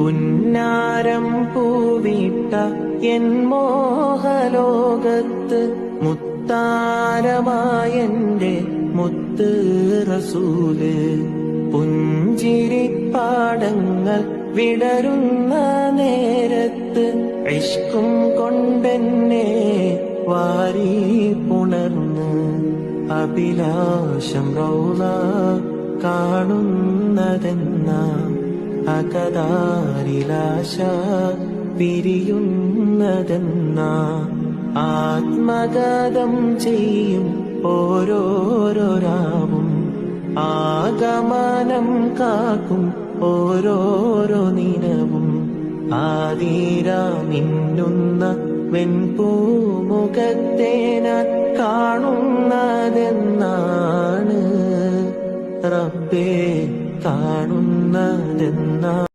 പുന്നാരം പൂവിട്ട N മോഹലോകത്ത് മുത്താരമായെന്റെ മുത്ത് റസൂല്. പുഞ്ചിരിപ്പാടങ്ങൾ വിടരുന്ന നേരത്ത് ഇഷ്കും കൊണ്ടെന്നെ വാരി പുണർന്ന് അഭിലാഷം റൗള കാണുന്നതെന്ന അകതാരിലാശ പിരിയുന്നതെന്ന ആത്മഗതം ചെയ്യും ഓരോരോ രാവും ആഗമനം കാക്കും ഓരോരോ നിനവും ആതിരാ മിന്നുന്ന വെൺപൂമുഖത്തെ ഞാൻ കാണുന്നതെന്നാണ് റബ്ബേ കാണുന്നതെന്നാ